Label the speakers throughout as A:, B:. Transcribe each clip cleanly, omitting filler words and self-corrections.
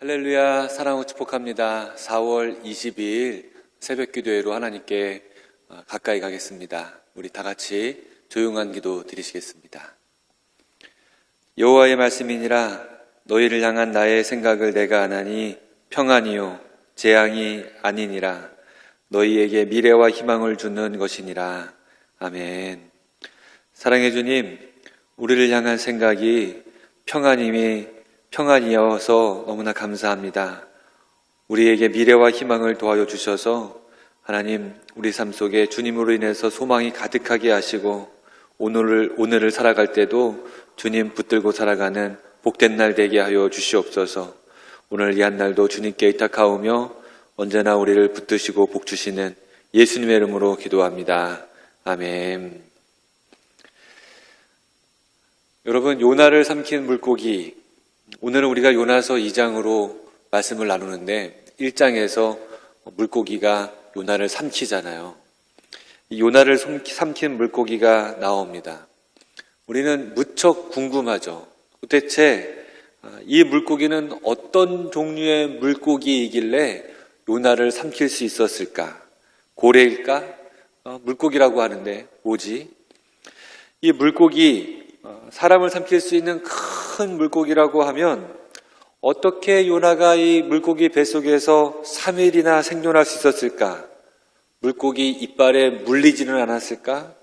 A: 할렐루야, 사랑으로 축복합니다. 4월 22일 새벽 기도회로 하나님께 가까이 가겠습니다. 우리 다 같이 조용한 기도 드리시겠습니다. 여호와의 말씀이니라. 너희를 향한 나의 생각을 내가 아나니 평안이요 재앙이 아니니라. 너희에게 미래와 희망을 주는 것이니라. 아멘. 사랑해 주님, 우리를 향한 생각이 평안이어서 너무나 감사합니다. 우리에게 미래와 희망을 도와줘 주셔서 하나님, 우리 삶 속에 주님으로 인해서 소망이 가득하게 하시고 오늘을 살아갈 때도 주님 붙들고 살아가는 복된 날 되게 하여 주시옵소서. 오늘 이 한 날도 주님께 의탁하오며 언제나 우리를 붙드시고 복 주시는 예수님의 이름으로 기도합니다. 아멘. 여러분, 요나를 삼킨 물고기, 오늘은 우리가 요나서 2장으로 말씀을 나누는데 1장에서 물고기가 요나를 삼키잖아요. 이 요나를 삼킨 물고기가 나옵니다. 우리는 무척 궁금하죠. 도대체 이 물고기는 어떤 종류의 물고기이길래 요나를 삼킬 수 있었을까? 고래일까? 물고기라고 하는데 뭐지? 이 물고기, 사람을 삼킬 수 있는 큰 물고기라고 하면 어떻게 요나가 이 물고기 뱃속에서 3일이나 생존할 수 있었을까? 물고기 이빨에 물리지는 않았을까?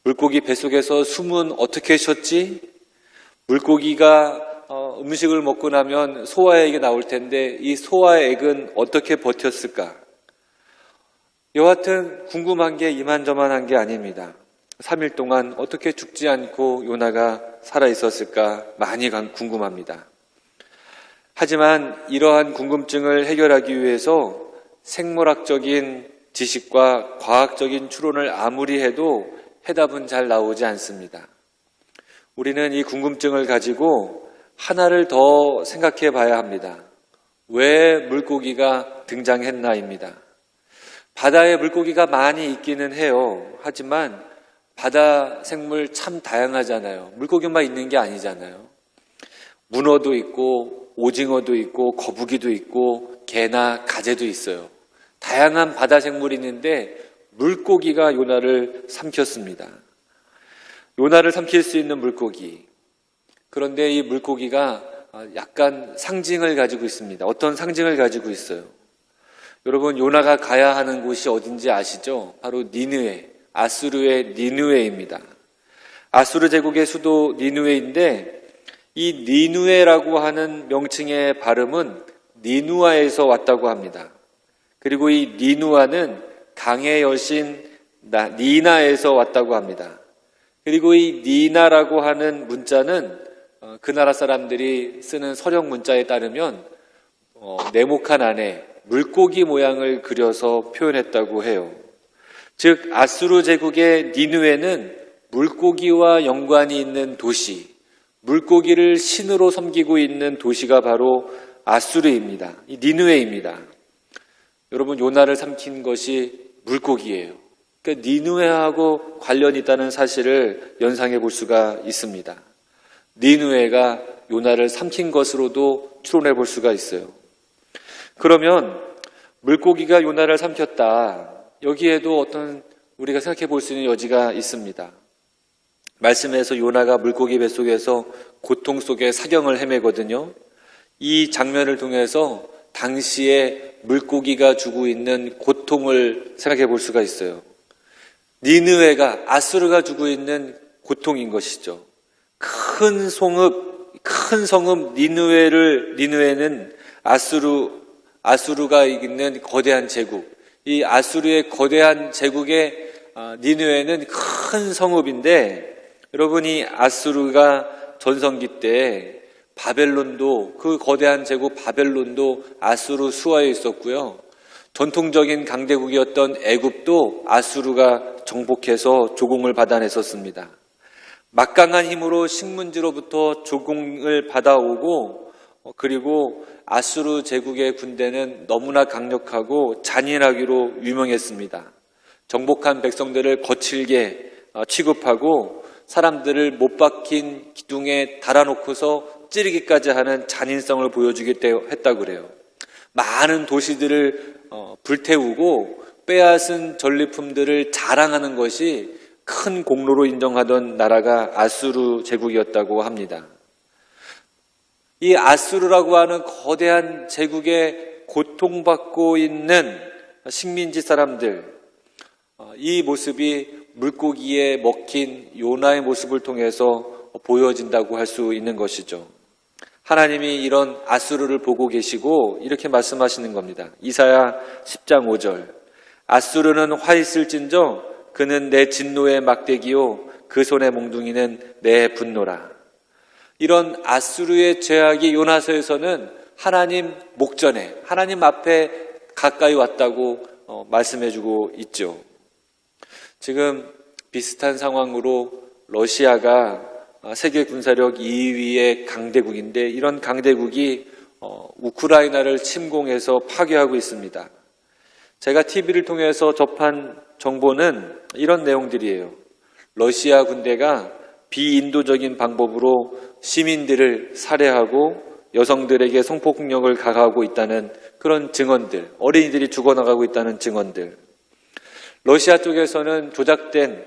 A: 물고기 뱃속에서 숨은 어떻게 쉬었지? 물고기가 음식을 먹고 나면 소화액이 나올 텐데 이 소화액은 어떻게 버텼을까? 여하튼 궁금한 게 이만저만한 게 아닙니다. 3일 동안 어떻게 죽지 않고 요나가 살아있었을까 많이 궁금합니다. 하지만 이러한 궁금증을 해결하기 위해서 생물학적인 지식과 과학적인 추론을 아무리 해도 해답은 잘 나오지 않습니다. 우리는 이 궁금증을 가지고 하나를 더 생각해 봐야 합니다. 왜 물고기가 등장했나입니다. 바다에 물고기가 많이 있기는 해요. 하지만 바다 생물 참 다양하잖아요. 물고기만 있는 게 아니잖아요. 문어도 있고 오징어도 있고 거북이도 있고 개나 가재도 있어요. 다양한 바다 생물이 있는데 물고기가 요나를 삼켰습니다. 요나를 삼킬 수 있는 물고기. 그런데 이 물고기가 약간 상징을 가지고 있습니다. 어떤 상징을 가지고 있어요? 여러분, 요나가 가야 하는 곳이 어딘지 아시죠? 바로 니느웨. 아수르의 니느웨입니다. 아수르 제국의 수도 니느웨인데 이 니느웨라고 하는 명칭의 발음은 니누아에서 왔다고 합니다. 그리고 이 니누아는 강의 여신 니나에서 왔다고 합니다. 그리고 이 니나라고 하는 문자는 그 나라 사람들이 쓰는 서령 문자에 따르면 네모칸 안에 물고기 모양을 그려서 표현했다고 해요. 즉 아수르 제국의 니느웨는 물고기와 연관이 있는 도시, 물고기를 신으로 섬기고 있는 도시가 바로 아수르입니다. 이 니느웨입니다. 여러분, 요나를 삼킨 것이 물고기예요. 그러니까 니느웨하고 관련이 있다는 사실을 연상해 볼 수가 있습니다. 니느웨가 요나를 삼킨 것으로도 추론해 볼 수가 있어요. 그러면 물고기가 요나를 삼켰다. 여기에도 어떤 우리가 생각해 볼 수 있는 여지가 있습니다. 말씀에서 요나가 물고기 뱃속에서 고통 속에 사경을 헤매거든요. 이 장면을 통해서 당시에 물고기가 주고 있는 고통을 생각해 볼 수가 있어요. 니느웨가, 아수르가 주고 있는 고통인 것이죠. 큰 성읍 니느웨는 아수르가 있는 거대한 제국, 이 아수르의 거대한 제국의 니느웨는 큰 성읍인데, 여러분이 아수르가 전성기 때 바벨론도, 그 거대한 제국 바벨론도 아수르 수하에 있었고요. 전통적인 강대국이었던 애굽도 아수르가 정복해서 조공을 받아냈었습니다. 막강한 힘으로 식문지로부터 조공을 받아오고, 그리고 아수르 제국의 군대는 너무나 강력하고 잔인하기로 유명했습니다. 정복한 백성들을 거칠게 취급하고 사람들을 못 박힌 기둥에 달아놓고서 찌르기까지 하는 잔인성을 보여주겠다고 했다고 그래요. 많은 도시들을 불태우고 빼앗은 전리품들을 자랑하는 것이 큰 공로로 인정하던 나라가 아수르 제국이었다고 합니다. 이 아수르라고 하는 거대한 제국에 고통받고 있는 식민지 사람들, 이 모습이 물고기에 먹힌 요나의 모습을 통해서 보여진다고 할 수 있는 것이죠. 하나님이 이런 아수르를 보고 계시고 이렇게 말씀하시는 겁니다. 이사야 10장 5절. 아수르는 화 있을진저 그는 내 진노의 막대기요 그 손의 몽둥이는 내 분노라. 이런 아수르의 죄악이 요나서에서는 하나님 목전에, 하나님 앞에 가까이 왔다고 말씀해주고 있죠. 지금 비슷한 상황으로 러시아가 세계 군사력 2위의 강대국인데 이런 강대국이 우크라이나를 침공해서 파괴하고 있습니다. 제가 TV를 통해서 접한 정보는 이런 내용들이에요. 러시아 군대가 비인도적인 방법으로 시민들을 살해하고 여성들에게 성폭력을 가하고 있다는 그런 증언들, 어린이들이 죽어나가고 있다는 증언들. 러시아 쪽에서는 조작된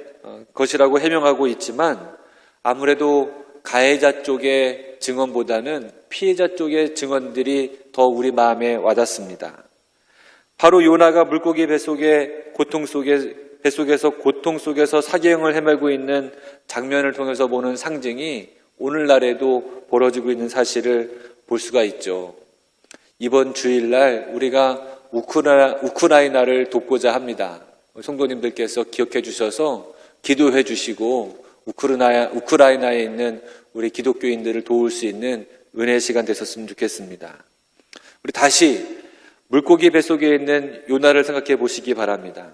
A: 것이라고 해명하고 있지만 아무래도 가해자 쪽의 증언보다는 피해자 쪽의 증언들이 더 우리 마음에 와닿습니다. 바로 요나가 물고기 뱃속에서 고통 속에서 사경을 헤매고 있는 장면을 통해서 보는 상징이 오늘날에도 벌어지고 있는 사실을 볼 수가 있죠. 이번 주일날 우리가 우크라이나를 돕고자 합니다. 성도님들께서 기억해 주셔서 기도해 주시고 우크라이나에 있는 우리 기독교인들을 도울 수 있는 은혜의 시간 됐었으면 좋겠습니다. 우리 다시 물고기 뱃속에 있는 요나를 생각해 보시기 바랍니다.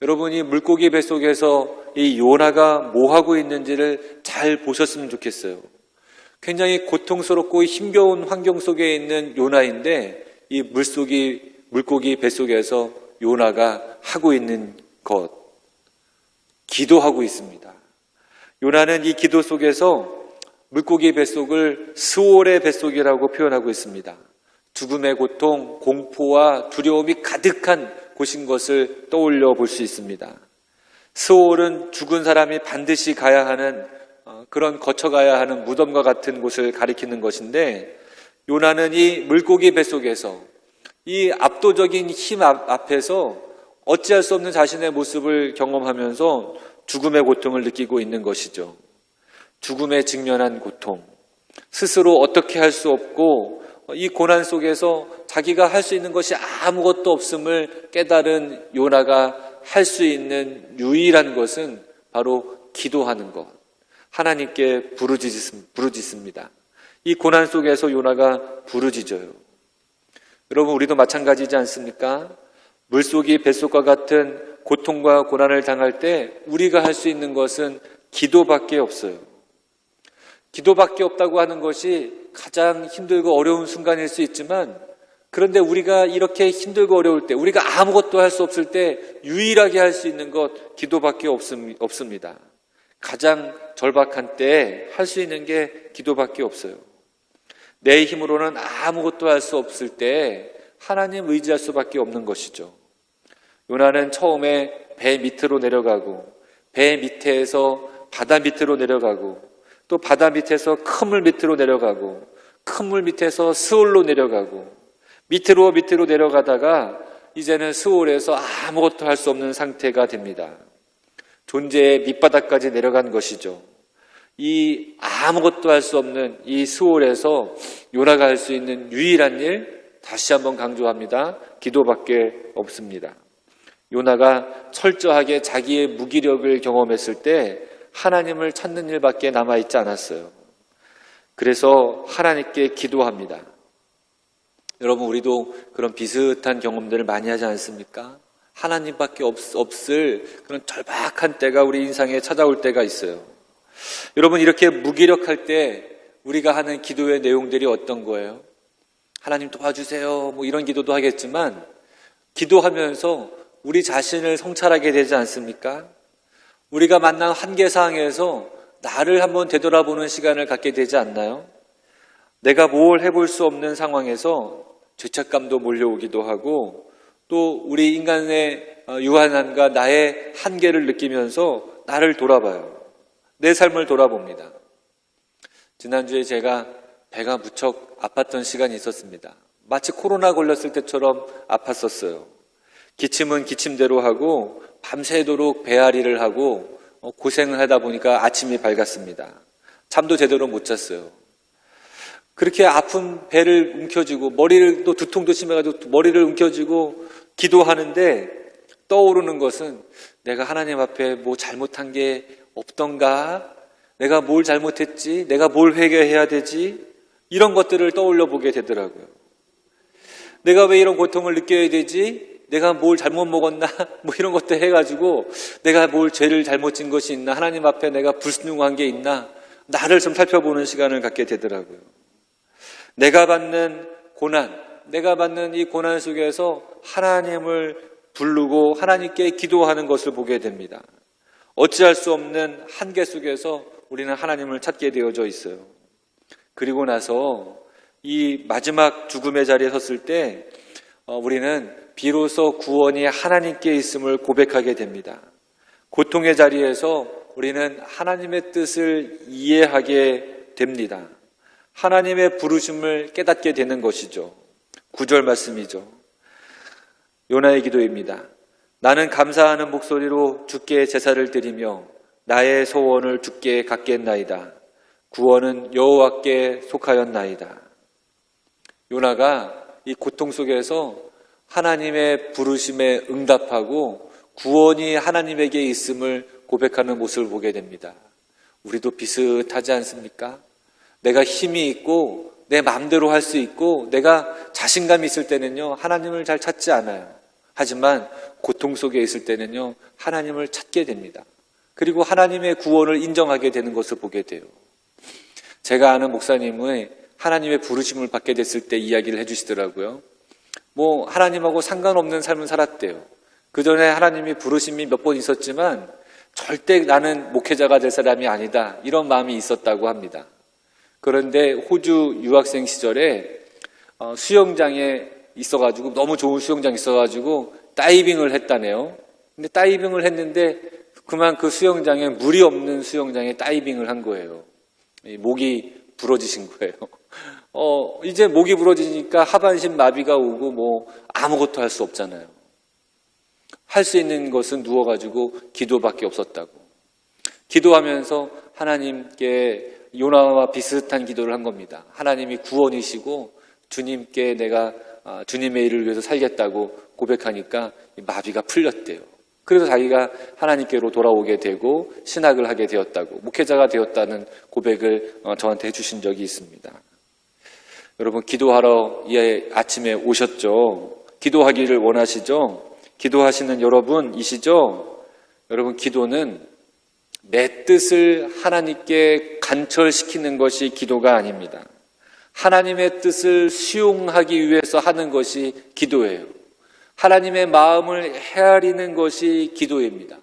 A: 여러분이 물고기 뱃속에서 이 요나가 뭐 하고 있는지를 잘 보셨으면 좋겠어요. 굉장히 고통스럽고 힘겨운 환경 속에 있는 요나인데 이 물고기 뱃속에서 요나가 하고 있는 것, 기도하고 있습니다. 요나는 이 기도 속에서 물고기 뱃속을 스올의 뱃속이라고 표현하고 있습니다. 죽음의 고통, 공포와 두려움이 가득한 곳인 것을 떠올려 볼 수 있습니다. 스올은 죽은 사람이 반드시 가야 하는 그런 거쳐가야 하는 무덤과 같은 곳을 가리키는 것인데 요나는 이 물고기 뱃속에서 이 압도적인 힘 앞에서 어찌할 수 없는 자신의 모습을 경험하면서 죽음의 고통을 느끼고 있는 것이죠. 죽음에 직면한 고통, 스스로 어떻게 할 수 없고 이 고난 속에서 자기가 할 수 있는 것이 아무것도 없음을 깨달은 요나가 할 수 있는 유일한 것은 바로 기도하는 것, 하나님께 부르짖습니다. 이 고난 속에서 요나가 부르짖어요. 여러분, 우리도 마찬가지지 않습니까? 물속이 뱃속과 같은 고통과 고난을 당할 때 우리가 할 수 있는 것은 기도밖에 없어요. 기도밖에 없다고 하는 것이 가장 힘들고 어려운 순간일 수 있지만, 그런데 우리가 이렇게 힘들고 어려울 때, 우리가 아무것도 할 수 없을 때 유일하게 할 수 있는 것 기도밖에 없습니다. 가장 절박한 때에 할 수 있는 게 기도밖에 없어요. 내 힘으로는 아무것도 할 수 없을 때 하나님 의지할 수밖에 없는 것이죠. 요나는 처음에 배 밑으로 내려가고, 배 밑에서 바다 밑으로 내려가고, 또 바다 밑에서 큰 물 밑으로 내려가고, 큰 물 밑에서 스올로 내려가고, 밑으로 내려가다가 이제는 스올에서 아무것도 할 수 없는 상태가 됩니다. 존재의 밑바닥까지 내려간 것이죠. 이 아무것도 할 수 없는 이 스올에서 요나가 할 수 있는 유일한 일, 다시 한번 강조합니다. 기도밖에 없습니다. 요나가 철저하게 자기의 무기력을 경험했을 때 하나님을 찾는 일밖에 남아있지 않았어요. 그래서 하나님께 기도합니다. 여러분, 우리도 그런 비슷한 경험들을 많이 하지 않습니까? 하나님밖에 없을 그런 절박한 때가 우리 인생에 찾아올 때가 있어요. 여러분, 이렇게 무기력할 때 우리가 하는 기도의 내용들이 어떤 거예요? 하나님 도와주세요, 이런 기도도 하겠지만, 기도하면서 우리 자신을 성찰하게 되지 않습니까? 우리가 만난 한계사항에서 나를 한번 되돌아보는 시간을 갖게 되지 않나요? 내가 뭘 해볼 수 없는 상황에서 죄책감도 몰려오기도 하고 또 우리 인간의 유한함과 나의 한계를 느끼면서 나를 돌아봐요. 내 삶을 돌아봅니다. 지난주에 제가 배가 무척 아팠던 시간이 있었습니다. 마치 코로나 걸렸을 때처럼 아팠었어요. 기침은 기침대로 하고 밤새도록 배앓이를 하고 고생을 하다 보니까 아침이 밝았습니다. 잠도 제대로 못 잤어요. 그렇게 아픈 배를 움켜쥐고 머리를 또 두통도 심해가지고 머리를 움켜쥐고 기도하는데 떠오르는 것은 내가 하나님 앞에 뭐 잘못한 게 없던가? 내가 뭘 잘못했지? 내가 뭘 회개해야 되지? 이런 것들을 떠올려 보게 되더라고요. 내가 왜 이런 고통을 느껴야 되지? 내가 뭘 잘못 먹었나? 뭐 이런 것들 해가지고 내가 뭘 죄를 잘못 진 것이 있나? 하나님 앞에 내가 불순종한 게 있나? 나를 좀 살펴보는 시간을 갖게 되더라고요. 내가 받는 고난, 내가 받는 이 고난 속에서 하나님을 부르고 하나님께 기도하는 것을 보게 됩니다. 어찌할 수 없는 한계 속에서 우리는 하나님을 찾게 되어져 있어요. 그리고 나서 이 마지막 죽음의 자리에 섰을 때 우리는 비로소 구원이 하나님께 있음을 고백하게 됩니다. 고통의 자리에서 우리는 하나님의 뜻을 이해하게 됩니다. 하나님의 부르심을 깨닫게 되는 것이죠. 9절 말씀이죠. 요나의 기도입니다. 나는 감사하는 목소리로 주께 제사를 드리며 나의 소원을 주께 갖겠나이다. 구원은 여호와께 속하였나이다. 요나가 이 고통 속에서 하나님의 부르심에 응답하고 구원이 하나님에게 있음을 고백하는 모습을 보게 됩니다. 우리도 비슷하지 않습니까? 내가 힘이 있고 내 마음대로 할 수 있고 내가 자신감이 있을 때는요 하나님을 잘 찾지 않아요. 하지만 고통 속에 있을 때는요 하나님을 찾게 됩니다. 그리고 하나님의 구원을 인정하게 되는 것을 보게 돼요. 제가 아는 목사님의 하나님의 부르심을 받게 됐을 때 이야기를 해주시더라고요. 뭐 하나님하고 상관없는 삶을 살았대요. 그 전에 하나님이 부르심이 몇 번 있었지만 절대 나는 목회자가 될 사람이 아니다 이런 마음이 있었다고 합니다. 그런데 호주 유학생 시절에 수영장에 있어가지고 너무 좋은 수영장이 있어가지고 다이빙을 했다네요. 근데 다이빙을 했는데 그만 그 수영장에 물이 없는 수영장에 다이빙을 한 거예요. 목이 부러지신 거예요. 이제 목이 부러지니까 하반신 마비가 오고 뭐 아무것도 할 수 없잖아요. 할 수 있는 것은 누워가지고 기도밖에 없었다고. 기도하면서 하나님께 요나와 비슷한 기도를 한 겁니다. 하나님이 구원이시고 주님께 내가 주님의 일을 위해서 살겠다고 고백하니까 마비가 풀렸대요. 그래서 자기가 하나님께로 돌아오게 되고 신학을 하게 되었다고, 목회자가 되었다는 고백을 저한테 해주신 적이 있습니다. 여러분 기도하러 아침에 오셨죠? 기도하기를 원하시죠? 기도하시는 여러분이시죠? 여러분 기도는 내 뜻을 하나님께 간철시키는 것이 기도가 아닙니다. 하나님의 뜻을 수용하기 위해서 하는 것이 기도예요. 하나님의 마음을 헤아리는 것이 기도입니다.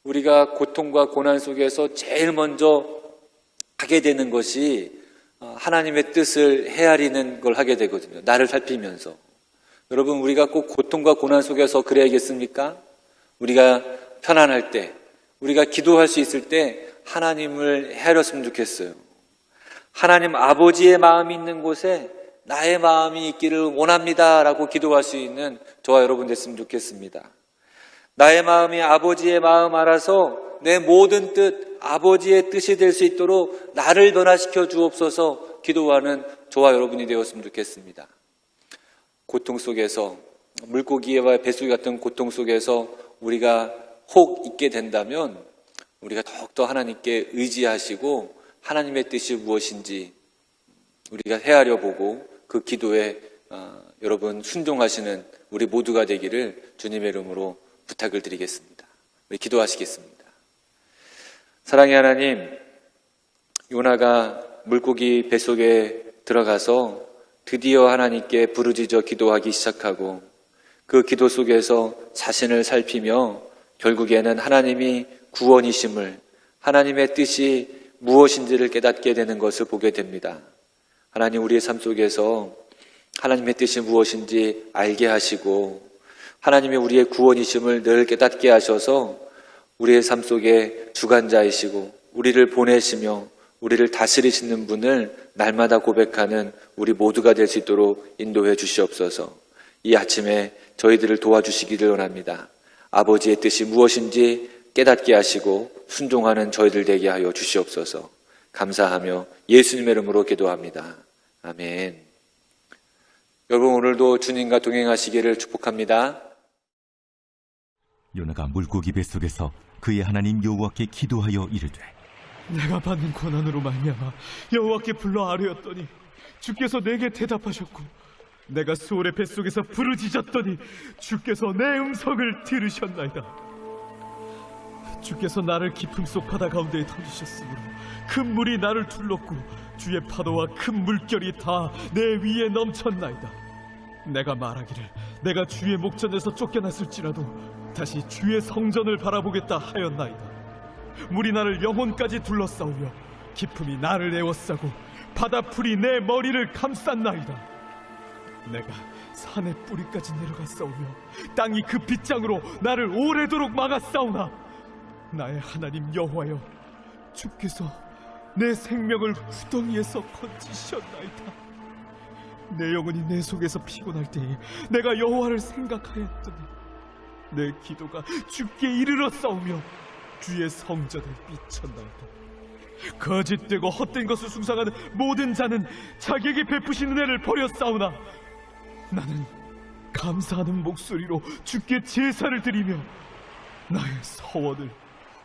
A: 우리가 고통과 고난 속에서 제일 먼저 하게 되는 것이 하나님의 뜻을 헤아리는 걸 하게 되거든요. 나를 살피면서. 여러분 우리가 꼭 고통과 고난 속에서 그래야겠습니까? 우리가 편안할 때, 우리가 기도할 수 있을 때 하나님을 헤아렸으면 좋겠어요. 하나님 아버지의 마음이 있는 곳에 나의 마음이 있기를 원합니다 라고 기도할 수 있는 저와 여러분 됐으면 좋겠습니다. 나의 마음이 아버지의 마음 알아서 내 모든 뜻, 아버지의 뜻이 될 수 있도록 나를 변화시켜 주옵소서 기도하는 저와 여러분이 되었으면 좋겠습니다. 고통 속에서, 물고기와 뱃속에 같은 고통 속에서 우리가 혹 있게 된다면 우리가 더욱더 하나님께 의지하시고 하나님의 뜻이 무엇인지 우리가 헤아려 보고 그 기도에 여러분 순종하시는 우리 모두가 되기를 주님의 이름으로 부탁을 드리겠습니다. 우리 기도하시겠습니다. 사랑의 하나님, 요나가 물고기 뱃속에 들어가서 드디어 하나님께 부르짖어 기도하기 시작하고 그 기도 속에서 자신을 살피며 결국에는 하나님이 구원이심을, 하나님의 뜻이 무엇인지를 깨닫게 되는 것을 보게 됩니다. 하나님, 우리의 삶 속에서 하나님의 뜻이 무엇인지 알게 하시고 하나님의 우리의 구원이심을 늘 깨닫게 하셔서 우리의 삶 속에 주관자이시고 우리를 보내시며 우리를 다스리시는 분을 날마다 고백하는 우리 모두가 될 수 있도록 인도해 주시옵소서. 이 아침에 저희들을 도와주시기를 원합니다. 아버지의 뜻이 무엇인지 깨닫게 하시고 순종하는 저희들 되게 하여 주시옵소서. 감사하며 예수님의 이름으로 기도합니다. 아멘. 여러분, 오늘도 주님과 동행하시기를 축복합니다.
B: 요나가 물고기 뱃속에서 그의 하나님 여호와께 기도하여 이르되,
C: 내가 받는 고난으로 말미암아 여호와께 불러 아뢰었더니 주께서 내게 대답하셨고, 내가 수월의 뱃속에서 부르짖었더니 주께서 내 음성을 들으셨나이다. 주께서 나를 깊음 속 바다 가운데에 던지셨으므로 큰 물이 나를 둘렀고 주의 파도와 큰 물결이 다 내 위에 넘쳤나이다. 내가 말하기를 내가 주의 목전에서 쫓겨났을지라도 다시 주의 성전을 바라보겠다 하였나이다. 물이 나를 영혼까지 둘러싸우며 깊음이 나를 에워싸고 바다풀이 내 머리를 감쌌나이다. 내가 산의 뿌리까지 내려갔사오며 땅이 그 빗장으로 나를 오래도록 막았사오나 나의 하나님 여호와여, 주께서 내 생명을 구덩이에서 건지셨나이다. 내 영혼이 내 속에서 피곤할 때에 내가 여호와를 생각하였더니 내 기도가 주께 이르렀사오며 주의 성전을 비쳤나이다. 거짓되고 헛된 것을 숭상하는 모든 자는 자기에게 베푸시는 애를 버렸사오나 나는 감사하는 목소리로 주께 제사를 드리며 나의 서원을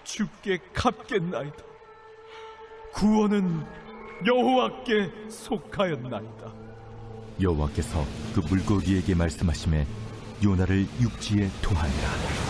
C: 주께 갚겠나이다. 구원은 여호와께 속하였나이다.
B: 여호와께서 그 물고기에게 말씀하시매 요나를 육지에 토하니라.